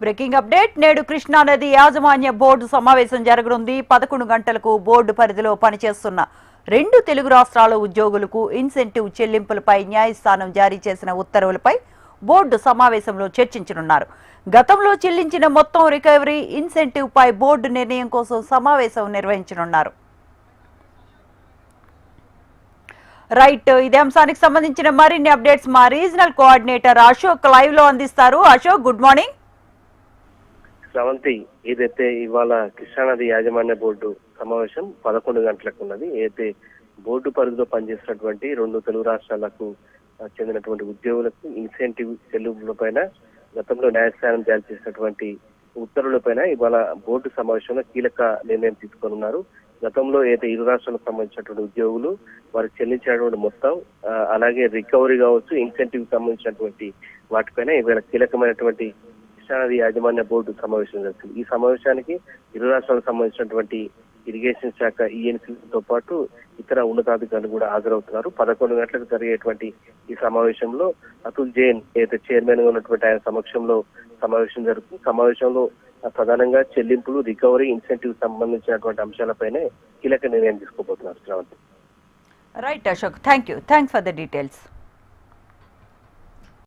Breaking update. నేడు కృష్ణానది యాజమాన్య బోర్డు సమావేశం జరగనుంది. 11 గంటలకు బోర్డు పరిధిలో పనిచేస్తున్న 2 తెలుగు రాష్ట్రాల ఉద్యోగులకు ఇన్సెంటివ్ చెల్లింపులపై న్యాయస్థానం జారీ చేసిన ఉత్తర్వులపై బోర్డు సమావేశంలో చర్చించనున్నారు. గతంలో చెల్లించిన మొత్తం రికవరీ ఇన్సెంటివ్ పై బోర్డు నిర్ణయం కోసం సమావేశం నిర్వహించనున్నారు. రైట్, ఇదే అంశానికి సంబంధించిన మరిన్ని అప్డేట్స్ మా రీజనల్ కోఆర్డినేటర్ అశోక్ లైవ్ లో అందిస్తారు. Ashok, good morning. శ్రవంతి, ఏదైతే ఇవాళ కృష్ణానది యాజమాన్య బోర్డు సమావేశం 11 గంటలకు ఉన్నది. ఏదైతే బోర్డు పరిధిలో పనిచేసినటువంటి 2 తెలుగు రాష్ట్రాలకు చెందినటువంటి ఉద్యోగులకు ఇన్సెంటివ్ చెల్లింపులపైన గతంలో న్యాయస్థానం జారీ చేసినటువంటి ఉత్తర్వులపైన ఇవాళ బోర్డు సమావేశంలో కీలక నిర్ణయం తీసుకోనున్నారు. గతంలో ఏదైతే ఇరు రాష్ట్రాలకు సంబంధించినటువంటి ఉద్యోగులు వారికి చెల్లించినటువంటి మొత్తం, అలాగే రికవరీ కావచ్చు, ఇన్సెంటివ్ సంబంధించినటువంటి వాటిపైన ఇవాళ కీలకమైనటువంటి కృష్ణానది యాజమాన్య బోర్డు సమావేశం జరుగుతుంది. ఈ సమావేశానికి ఇరు రాష్ట్రాలకు సంబంధించినటువంటి ఇరిగేషన్ శాఖ ఈఎన్సీతో పాటు ఇతర ఉన్నతాధికారులు కూడా హాజరవుతున్నారు. 11 గంటలకు జరిగేటువంటి ఈ సమావేశంలో అతుల్ జైన్ ఏదైతే చైర్మన్ గా ఉన్నటువంటి ఆయన సమక్షంలో సమావేశం జరుగుతుంది. సమావేశంలో ప్రధానంగా చెల్లింపులు, రికవరీ, ఇన్సెంటివ్ సంబంధించినటువంటి అంశాలపైనే కీలక నిర్ణయం తీసుకోబోతున్నారు. Sravanthi. Right Ashok, thanks for the details.